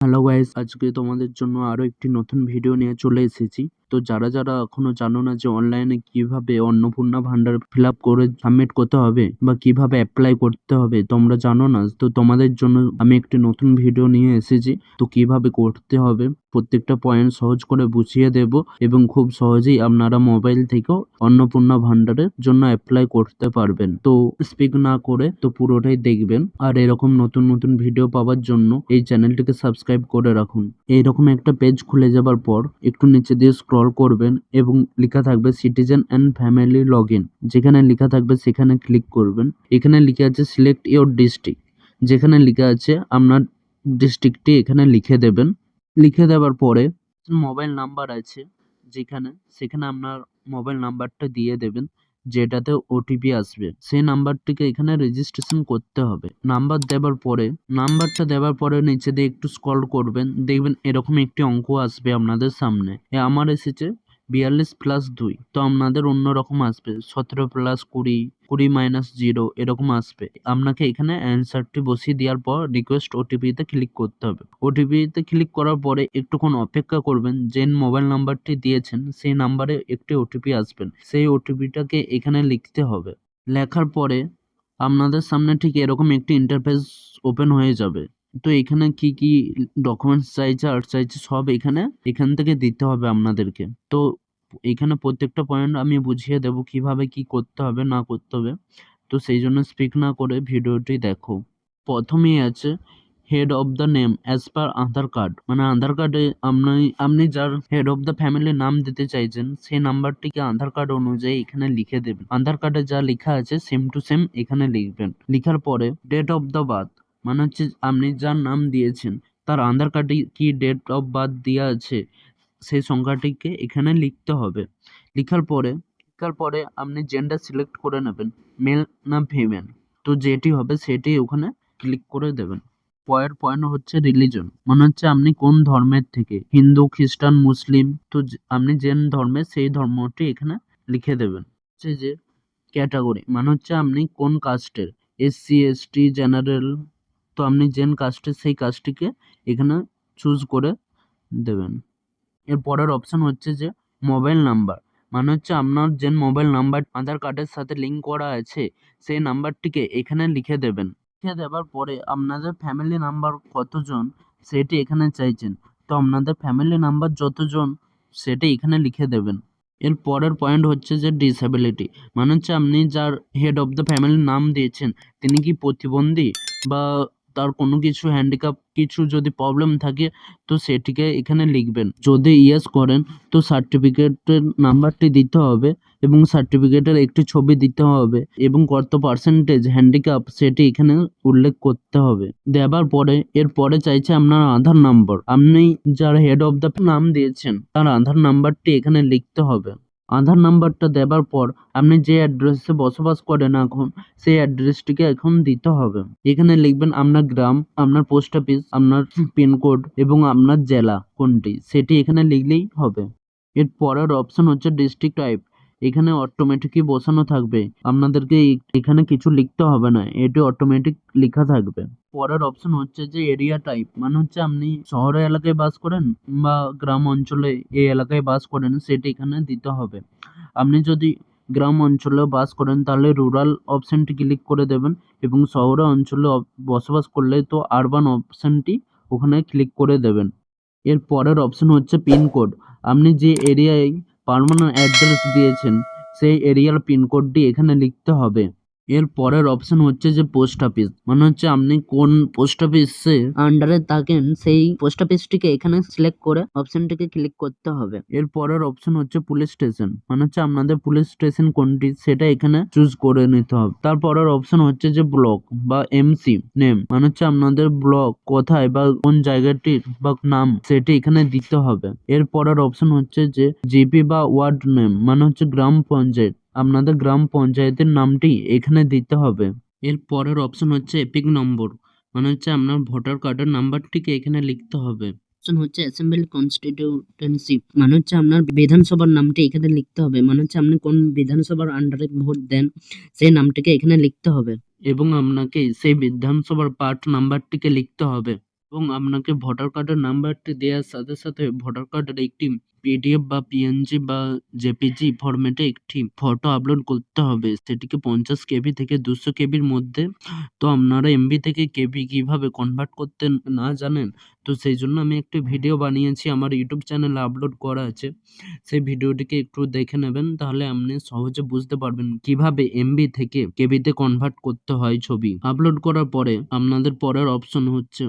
Hello guys, আজকে তোমাদের জন্য আরো একটি নতুন ভিডিও নিয়ে চলে এসেছি। তো যারা এখনো জানো না যে অনলাইনে কিভাবে অন্নপূর্ণা ভান্ডার ফিল আপ করে সাবমিট করতে হবে বা কিভাবে অ্যাপ্লাই করতে হবে তোমরা জানো না, তো তোমাদের জন্য আমি একটি নতুন ভিডিও নিয়ে এসেছি। তো কিভাবে করতে হবে প্রত্যেকটা পয়েন্ট সহজ করে বুঝিয়ে দেব এবং খুব সহজেই আপনারা মোবাইল থেকেও অন্নপূর্ণা ভান্ডারের জন্য অ্যাপ্লাই করতে পারবেন। তো স্কিপ না করে তো পুরোটাই দেখবেন। আর এরকম নতুন নতুন ভিডিও পাওয়ার জন্য এই চ্যানেলটিকে সাবস্ক্রাইব করে রাখুন। এইরকম একটা পেজ খুলে যাবার পর একটু নিচে দিয়ে স্ক্রল করবেন এবং লেখা থাকবে citizen and family log in. যেখানে লেখা থাকবে সেখানে ক্লিক করবেন। এখানে লেখা আছে সিলেক্ট ইওর ডিস্ট্রিক্ট। যেখানে লেখা আছে আপনার ডিস্ট্রিক্টটি এখানে লিখে দেবেন। লিখে দেওয়ার পরে মোবাইল নাম্বার আছে যেখানে, সেখানে আপনার মোবাইল নাম্বারটা দিয়ে দেবেন, যেটাতে ওটিপি আসবে। সেই নাম্বারটিকে এখানে রেজিস্ট্রেশন করতে হবে। নাম্বারটা দেওয়ার পরে নিচে দিয়ে একটু স্ক্রল করবেন, দেখবেন এরকম একটি অঙ্ক আসবে আপনাদের সামনে। আমার এসেছে 42+2। তো আপনাদের অন্যরকম আসবে 17+20, 20-0 এরকম আসবে। আপনাকে এখানে অ্যান্সারটি বসিয়ে দেওয়ার পর রিকোয়েস্ট ওটিপিতে ক্লিক করতে হবে। ওটিপিতে ক্লিক করার পরে একটুক্ষণ অপেক্ষা করবেন। যে মোবাইল নাম্বারটি দিয়েছেন সেই নাম্বারে একটি ওটিপি আসবেন, সেই ওটিপিটাকে এখানে লিখতে হবে। লেখার পরে আপনাদের সামনে ঠিক এরকম একটি ইন্টারফেস ওপেন হয়ে যাবে। তো এখানে কি কি ডকুমেন্টস চাইছে আর চাইছে সব এখান থেকে দিতে হবে আপনাদেরকে। তো এখানে প্রত্যেকটা পয়েন্ট আমি বুঝিয়ে দেব কিভাবে কি করতে হবে না করতে হবে। তো সেই জন্য স্পিক না করে ভিডিওটি দেখো। প্রথমেই আছে head of the name as per Aadhaar card, মানে আধার কার্ডে আপনি যার হেড অফ দ্য ফ্যামিলি নাম দিতে চাইছেন সেই নাম্বারটিকে আধার কার্ড অনুযায়ী এখানে লিখে দেবেন। আধার কার্ডে যা লেখা আছে সেম টু সেম এখানে লিখবেন। লিখার পরে ডেট অফ দ্য বার্থ, মানে হচ্ছে আপনি যার নাম দিয়েছেন তার আধার কার্ডে কি ডেট অফ বার্থ দেওয়া আছে সেই সংখ্যাটিকে এখানে লিখতে হবে। লিখার পরে আপনি জেন্ডার সিলেক্ট করে নেবেন, মেল না ফিমেল। তো যেটি হবে সেটি ওখানে ক্লিক করে দেবেন। পরের পয়েন্ট হচ্ছে রিলিজন, মানে হচ্ছে আপনি কোন ধর্মের থেকে, হিন্দু, খ্রিস্টান, মুসলিম। তো আপনি যে ধর্মের সেই ধর্মটি এখানে লিখে দেবেন। হচ্ছে যে ক্যাটাগরি, মানে হচ্ছে আপনি কোন কাস্টের, এসসি, এসটি, জেনারেল। তো আপনি যেন কাস্টের সেই কাস্টটিকে এখানে চুজ করে দেবেন। এর পরের অপশন হচ্ছে যে মোবাইল নাম্বার, মানে হচ্ছে আপনার যে মোবাইল নাম্বার আধার কার্ডের সাথে লিঙ্ক করা আছে সেই নাম্বারটিকে এখানে লিখে দেবেন। লিখে দেওয়ার পরে আপনাদের ফ্যামিলি নাম্বার কতজন সেটি এখানে চাইছেন, তো আপনাদের ফ্যামিলি নাম্বার যতজন সেটি এখানে লিখে দেবেন। এর পরের পয়েন্ট হচ্ছে যে ডিসএবিলিটি, মানে হচ্ছে আপনি যার হেড অফ দ্য ফ্যামিলির নাম দিয়েছেন তিনি কি প্রতিবন্ধী বা তার কোনো কিছু হ্যান্ডিক্যাপ কিছু যদি প্রবলেম থাকে তো সেটিকে এখানে লিখবেন। যদি ইয়েস করেন তো সার্টিফিকেটের নাম্বারটি দিতে হবে এবং সার্টিফিকেটের একটি ছবি দিতে হবে এবং কত পার্সেন্টেজ হ্যান্ডিক্যাপ সেটি এখানে উল্লেখ করতে হবে। দেওয়ার পরে এর পরে চাইছে আপনার আধার নাম্বার, আপনি যার হেড অফ দ্য নাম দিয়েছেন তার আধার নাম্বারটি এখানে লিখতে হবে। আধার নাম্বারটা দেওয়ার পর আপনি যে অ্যাড্রেসে বসবাস করেন এখন সেই অ্যাড্রেসটিকে এখন দিতে হবে। এখানে লিখবেন আপনার গ্রাম, আপনার পোস্ট অফিস, আপনার পিনকোড এবং আপনার জেলা কোনটি সেটি এখানে লিখলেই হবে। এর পরের অপশন হচ্ছে ডিস্ট্রিক্ট টাইপ, এখানে অটোমেটিকই বসানো থাকবে, আপনাদেরকে এখানে কিছু লিখতে হবে না, এটি অটোমেটিক লেখা থাকবে। পরের অপশন হচ্ছে যে এরিয়া টাইপ, মানে হচ্ছে আপনি শহরের এলাকায় বাস করেন বা গ্রাম অঞ্চলে এই এলাকায় বাস করেন সেটি এখানে দিতে হবে। আপনি যদি গ্রাম অঞ্চলে বাস করেন তাহলে রুরাল অপশনটি ক্লিক করে দেবেন এবং শহরে অঞ্চলে বসবাস করলে তো আরবান অপশনটি ওখানে ক্লিক করে দেবেন। এর পরের অপশন হচ্ছে পিনকোড, আপনি যে এরিয়ায় পার্মানেন্ট অ্যাড্রেস দিয়েছেন সেই এরিয়ার পিনকোডটি এখানে লিখতে হবে। এর পরের অপশন হচ্ছে যে পোস্ট অফিস, মানে হচ্ছে আপনি কোন পোস্ট অফিসে আন্ডারে থাকেন সেই পোস্ট অফিসটিকে এখানে সিলেক্ট করে অপশনটিকে ক্লিক করতে হবে। এর পরের অপশন হচ্ছে পুলিশ স্টেশন, মানে হচ্ছে আপনাদের পুলিশ স্টেশন কোনটি সেটা এখানে চুজ করে নিতে হবে। তারপরের অপশন হচ্ছে যে ব্লক বা এমসি নেম, মানে হচ্ছে আপনাদের ব্লক কোথায় বা কোন জায়গাটির বা নাম সেটি এখানে দিতে হবে। এর পরের অপশন হচ্ছে যে জিপি বা ওয়ার্ড নেম, মানে হচ্ছে গ্রাম পঞ্চায়েত, আপনাদের গ্রাম পঞ্চায়েতের নামটি এখানে দিতে হবে। এর পরের অপশন হচ্ছে এপিক নম্বর, মানে হচ্ছে আপনার ভোটার কার্ডের নাম্বারটিকে এখানে লিখতে হবে। অপশন হচ্ছে অ্যাসেম্বলি কনস্টিটিউয়েন্সি, মানে হচ্ছে আপনার বিধানসভার নামটি এখানে লিখতে হবে, মানে হচ্ছে আপনি কোন বিধানসভার আন্ডারে ভোট দেন সেই নামটিকে এখানে লিখতে হবে এবং আপনাকে সেই বিধানসভার পার্ট নাম্বারটিকে লিখতে হবে। এবং আপনাকে ভোটার কার্ডের নাম্বারটি দেওয়ার সাথে সাথে ভোটার কার্ডের একটি পিডিএফ বা পিএনজি বা জেপিজি ফরম্যাটে একটি ফটো আপলোড করতে হবে। সেটিকে 50 কেবি থেকে 200 কেবির মধ্যে। তো আপনারা এমবি থেকে কেবি কিভাবে কনভার্ট করতে না জানেন, তো সেই জন্য আমি একটি ভিডিও বানিয়েছি, আমার ইউটিউব চ্যানেলে আপলোড করা আছে। সেই ভিডিওটিকে একটু দেখে নেবেন, তাহলে আপনি সহজে বুঝতে পারবেন কিভাবে এমবি থেকে কেবিতে কনভার্ট করতে হয় ছবি। আপলোড করার পরে আপনাদের পরের অপশন হচ্ছে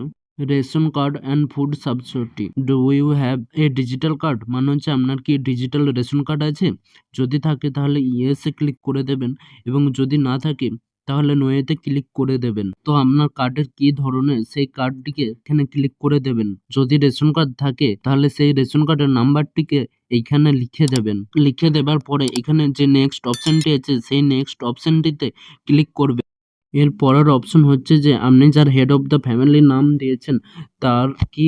ration card and food subsidy. Do you have a digital card? মানে হচ্ছে আপনার কি ডিজিটাল রেশন কার্ড আছে? যদি থাকে তাহলে ইয়েস এ ক্লিক করে দেবেন, এবং যদি না থাকে তাহলে নো এতে ক্লিক করে দেবেন। তো আপনার কার্ডের কি ধরনের সেই কার্ডটিকে এখানে ক্লিক করে দেবেন। যদি রেশন কার্ড থাকে তাহলে সেই রেশন কার্ডের নাম্বারটিকে এইখানে লিখে দেবেন। লিখে দেবার পরে এখানে যে নেক্সট অপশনটি আছে সেই নেক্সট অপশনটিতে ক্লিক করবেন। এর পরের অপশন হচ্ছে যে আপনি যার হেড অফ দ্য ফ্যামিলি নাম দিয়েছেন তার কি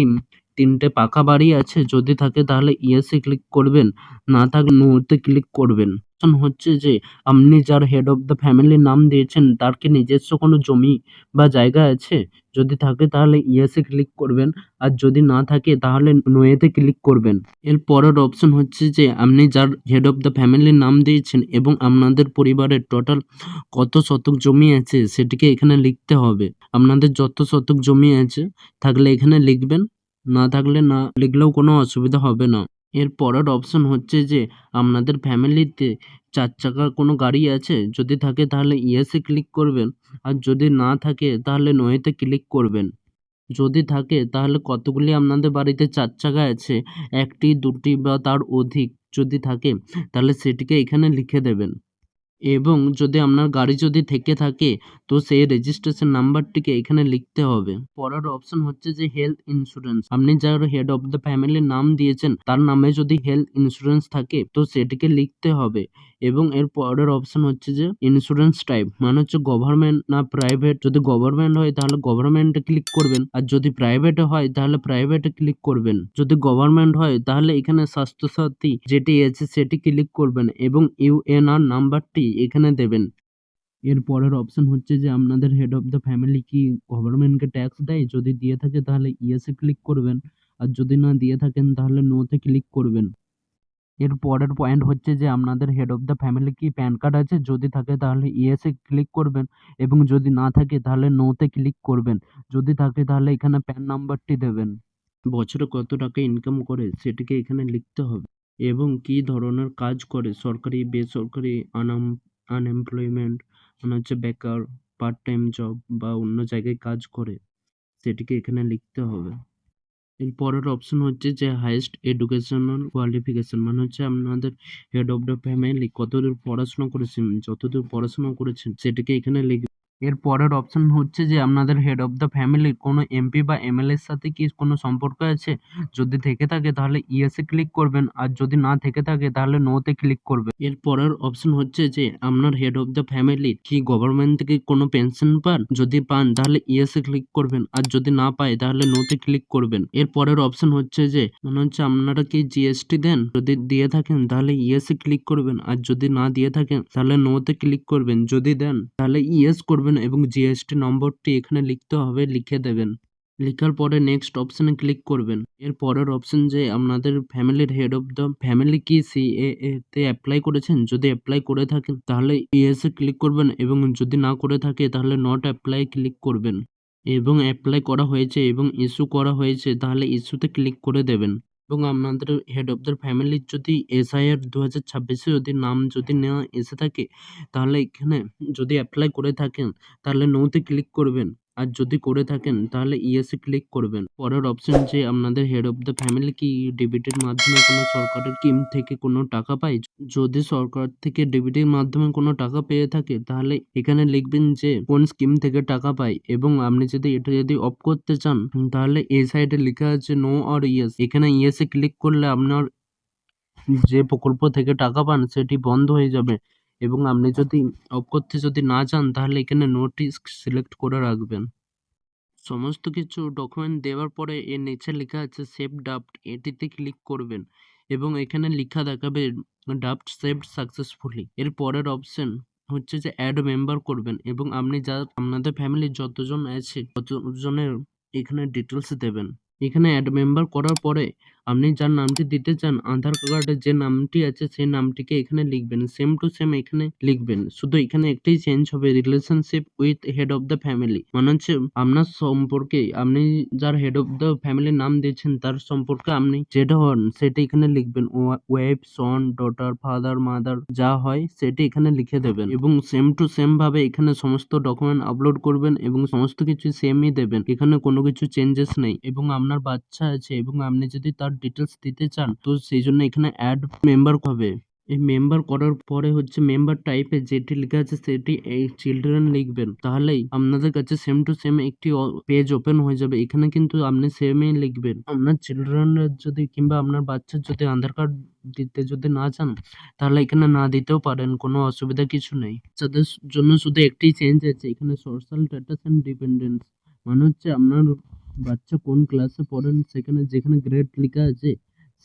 3টে পাকা বাড়ি আছে? যদি থাকে তাহলে ইয়েস এ ক্লিক করবেন, না থাকলে নো তে ক্লিক করবেন। অপশন হচ্ছে যে আপনি যার হেড অফ দ্য ফ্যামিলি নাম দিয়েছেন তার কি নিজস্ব কোনো জমি বা জায়গা আছে? যদি থাকে তাহলে ইয়েস এ ক্লিক করবেন, আর যদি না থাকে তাহলে নো এতে ক্লিক করবেন। এর পরের অপশন হচ্ছে যে আপনি যার হেড অফ দ্য ফ্যামিলির নাম দিয়েছেন এবং আপনাদের পরিবারের টোটাল কত শতক জমি আছে সেটিকে এখানে লিখতে হবে। আপনাদের যত শতক জমি আছে থাকলে এখানে লিখবেন, না থাকলে না লিখলেও কোনো অসুবিধা হবে না। এর পরের অপশন হচ্ছে যে আপনাদের ফ্যামিলিতে 4 চাকার কোনো গাড়ি আছে? যদি থাকে তাহলে ইয়েস এ ক্লিক করবেন, আর যদি না থাকে তাহলে নো এতে ক্লিক করবেন। যদি থাকে তাহলে কতগুলি আপনাদের বাড়িতে 4 চাকা আছে? 1টি, 2টি বা তার অধিক যদি থাকে তাহলে সেটিকে এখানে লিখে দেবেন। এবং যদি আপনার গাড়ি যদি থেকে থাকে তো সেই রেজিস্ট্রেশন নাম্বারটিকে এখানে লিখতে হবে। পরের অপশন হচ্ছে যে হেলথ ইন্স্যুরেন্স। আপনি যার হেড অফ দ্য ফ্যামিলির নাম দিয়েছেন তার নামে যদি হেলথ ইন্স্যুরেন্স থাকে তো সেটিকে লিখতে হবে। এবং এর পরের অপশন হচ্ছে যে ইন্স্যুরেন্স টাইপ, মানে হচ্ছে গভর্নমেন্ট না প্রাইভেট। যদি গভর্নমেন্ট হয় তাহলে গভর্নমেন্টে ক্লিক করবেন, আর যদি প্রাইভেটে হয় তাহলে প্রাইভেটে ক্লিক করবেন। যদি গভর্নমেন্ট হয় তাহলে এখানে স্বাস্থ্যসাথী যেটি আছে সেটি ক্লিক করবেন এবং ইউএনআর নাম্বারটি এখানে দেবেন। এর পরের অপশন হচ্ছে যে আপনাদের হেড অফ দ্য ফ্যামিলি কি গভর্নমেন্টকে ট্যাক্স দেয়? যদি দিয়ে থাকে তাহলে ইয়েস এ ক্লিক করবেন, আর যদি না দিয়ে থাকেন তাহলে নো তে ক্লিক করবেন। এর পরের পয়েন্ট হচ্ছে যে আপনাদের হেড অফ দ্য ফ্যামিলি কি প্যান কার্ড আছে? যদি থাকে তাহলে ইয়েস এ ক্লিক করবেন, এবং যদি না থাকে তাহলে নো তে ক্লিক করবেন। যদি থাকে তাহলে এখানে প্যান নাম্বারটি দেবেন। বছরে কত টাকা ইনকাম করে সেটিকে এখানে লিখতে হবে, এবং কি ধরনের কাজ করে, সরকারি, বেসরকারি, আনএমপ্লয়মেন্ট মানে হচ্ছে বেকার, পার্ট টাইম জব বা অন্য জায়গায় কাজ করে সেটিকে এখানে লিখতে হবে। এর পরের অপশন হচ্ছে যে হাইয়েস্ট এডুকেশনাল কোয়ালিফিকেশন, মানে হচ্ছে আপনাদের হেড অফ দ্য ফ্যামিলি কতদূর পড়াশোনা করেছেন, যতদূর পড়াশোনা করেছেন সেটিকে এখানে লিখবেন। এর পরের অপশন হচ্ছে যে আপনাদের হেড অফ দ্য ফ্যামিলির কোনো এমপি বা এমএলএর সাথে কি কোনো সম্পর্ক আছে? যদি থেকে থাকে তাহলে ইয়েস এ ক্লিক করবেন, আর যদি না থেকে থাকে তাহলে নো তে ক্লিক করবেন। এর পরের অপশন হচ্ছে যে আপনার হেড অফ দ্য ফ্যামিলি কি গভর্নমেন্ট থেকে কোনো পেনশন পান? যদি পান তাহলে ইয়েস এ ক্লিক করবেন, আর যদি না পায় তাহলে নো তে ক্লিক করবেন। এর পরের অপশন হচ্ছে যে মনে হচ্ছে আপনারা কি জিএসটি দেন? যদি দিয়ে থাকেন তাহলে ইয়েস এ ক্লিক করবেন, আর যদি না দিয়ে থাকেন তাহলে নো তে ক্লিক করবেন। যদি দেন তাহলে ইয়েস করবেন এবং জিএসটি নম্বরটি এখানে লিখতে হবে, লিখে দেবেন। লিখার পরে নেক্সট অপশনে ক্লিক করবেন। এর পরের অপশন যে আপনাদের ফ্যামিলির হেড অফ দ্য ফ্যামিলি কি সিএএ তে অ্যাপ্লাই করেছেন? যদি অ্যাপ্লাই করে থাকেন তাহলে ইয়েস এ ক্লিক করবেন, এবং যদি না করে থাকে তাহলে নট অ্যাপ্লাই ক্লিক করবেন। এবং অ্যাপ্লাই করা হয়েছে এবং ইস্যু করা হয়েছে তাহলে ইস্যুতে ক্লিক করে দেবেন। এবং আপনাদের হেড অফ দ্য ফ্যামিলির যদি এসআইআর 2026-এ যদি নাম যদি নেওয়া এসে থাকে তাহলে এখানে যদি অ্যাপ্লাই করে থাকেন তাহলে নো তে ক্লিক করবেন, আর যদি করে থাকেন তাহলে ইয়েস এ ক্লিক করবেন। পরের অপশন যে আপনাদের হেড অফ দ্য ফ্যামিলি কি ডিবিটির মাধ্যমে কোনো সরকারের স্কিম থেকে কোনো টাকা পায়? যদি সরকার থেকে ডিবিটির মাধ্যমে কোনো টাকা পেয়ে থাকে তাহলে এখানে লিখবেন যে কোন স্কিম থেকে টাকা পায়, এবং আপনি যদি এটা যদি অফ করতে চান তাহলে এই সাইডে লেখা আছে নো অর ইয়েস। এখানে ইয়েস এ ক্লিক করলে আপনার যে প্রকল্প থেকে টাকা পান সেটি বন্ধ হয়ে যাবে, এবং আপনি যদি অফ করতে যদি না চান তাহলে এখানে নোটিস সিলেক্ট করে রাখবেন। সমস্ত কিছু ডকুমেন্ট দেওয়ার পরে এর নিচে লেখা আছে সেভ ড্রাফট, এটিতে ক্লিক করবেন এবং এখানে লেখা দেখাবে ড্রাফট সেভড সাকসেসফুলি। এর পরের অপশন হচ্ছে যে অ্যাড মেম্বার করবেন, এবং আপনি যা আপনাদের ফ্যামিলির যতজন আছে ততজনের এখানে ডিটেলস দেবেন। এখানে অ্যাড মেম্বার করার পরে আপনি যার নামটি দিতে চান আধার কার্ডে যে নামটি আছে সেই নামটিকে এখানে লিখবেন। সেম টু সেম এখানে লিখবেন। শুধু এখানে একটাই চেঞ্জ হবে, relationship with head of the family. মানে হচ্ছে আপনার সম্পর্কে আপনি যার হেড অফ দ্য ফ্যামিলির নাম দিয়েছেন তার সম্পর্কে আপনি যেটা হন সেটা এখানে লিখবেন। ওয়াইফ, সন, ডটার, ফাদার, মাদার যা হয় সেটা এখানে লিখে দেবেন এবং সেম টু সেম ভাবে এখানে সমস্ত ডকুমেন্ট আপলোড করবেন এবং সমস্ত কিছু সেমই দেবেন। এখানে কোনো কিছু চেঞ্জেস নেই এবং আপনার বাচ্চা আছে এবং আপনি যদি তার ডিটেলস দিতে চান তো সেই জন্য এখানে অ্যাড মেম্বার হবে। এই মেম্বার করার পরে হচ্ছে মেম্বার টাইপে যেটি লেখা আছে সেটি এই চিলড্রেন লিখবেন। তাহলেই আপনাদের কাছে সেম টু সেম একটি পেজ ওপেন হয়ে যাবে। এখানে কিন্তু আপনি সেমই লিখবেন। আপনার চিলড্রেনের যদি কিংবা আপনার বাচ্চার যদি আধার কার্ড দিতে যদি না চান তাহলে এখানে না দিতেও পারেন, কোনো অসুবিধা কিছু নেই। যাদের জন্য শুধু একটি চেঞ্জ আছে এখানে সোশ্যাল স্ট্যাটাস এন্ড ডিপেন্ডেন্স, মানে হচ্ছে আপনার বাচ্চা কোন ক্লাসে পড়েন সেখানে যেখানে গ্রেড লেখা আছে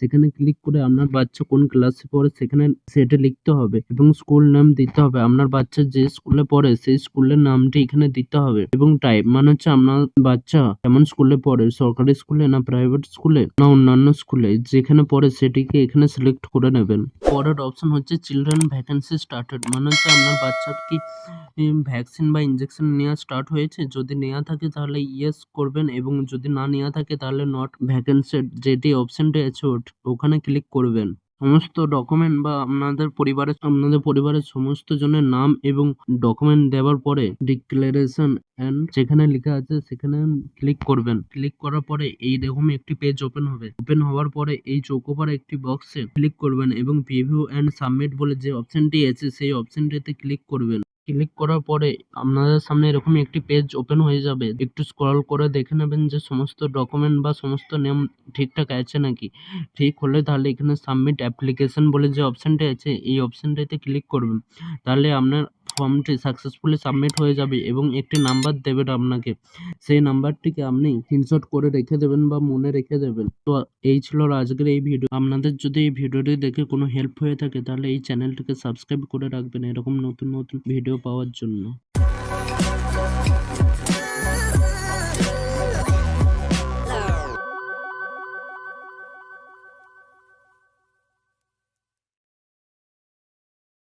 সেখানে ক্লিক করে আপনার বাচ্চা কোন ক্লাসে পড়ে সেখানে সেটা লিখতে হবে এবং স্কুল নাম দিতে হবে। আপনার বাচ্চা যে স্কুলে পড়ে সেই স্কুলের নামটি এখানে দিতে হবে এবং টাইপ, মানে হচ্ছে আপনার বাচ্চা কেমন স্কুলে পড়ে, সরকারি স্কুলে না প্রাইভেট স্কুলে না অন্যান্য স্কুলে, যেখানে পড়ে সেটিকে এখানে সিলেক্ট করে নেবেন। পরের অপশন হচ্ছে চিলড্রেন ভ্যাকেন্সি স্টার্টেড, মানে হচ্ছে আপনার বাচ্চার কি ভ্যাকসিন বা ইনজেকশন নেওয়া স্টার্ট হয়েছে। যদি নেওয়া থাকে তাহলে ইয়েস করবেন এবং যদি না নেওয়া থাকে তাহলে নট ভ্যাকেন্সি যেটি অপশনটি আছে ওখানে ক্লিক করবেন। সমস্ত ডকুমেন্ট বা আপনাদের পরিবারের সমস্ত জনের নাম এবং ডকুমেন্ট দেওয়ার পরে ডিক্লারেশন এন্ড যেখানে লেখা আছে সেখানে ক্লিক করবেন। ক্লিক করার পরে এইরকম একটি পেজ ওপেন হবে। ওপেন হওয়ার পরে এই চৌকোবার একটি বক্সে ক্লিক করবেন এবং প্রিভিউ এন্ড সাবমিট বলে যে অপশনটি আছে সেই অপশনটিতে ক্লিক করবেন। ক্লিক করার পরে আপনাদের সামনে এরকম একটি পেজ ওপেন হয়ে যাবে। একটু স্ক্রল করে দেখে নেবেন যে সমস্ত ডকুমেন্ট বা সমস্ত নেম ঠিকঠাক আছে নাকি। ঠিক হলে তাহলে এখানে সাবমিট অ্যাপ্লিকেশন বলে যে অপশনটি আছে এই অপশনটাতে ক্লিক করবেন। তাহলে আপনার ফর্মটি সাকসেসফুলি সাবমিট হয়ে যাবে এবং একটি নাম্বার দেবেন আপনাকে। সেই নাম্বারটিকে আপনি স্ক্রিনশট করে রেখে দেবেন বা মনে রেখে দেবেন। তো এই ছিল আজকের এই ভিডিও। আপনাদের যদি এই ভিডিওটি দেখে কোনো হেল্প হয়ে থাকে তাহলে এই চ্যানেলটিকে সাবস্ক্রাইব করে রাখবেন এরকম নতুন নতুন ভিডিও পাওয়ার জন্য।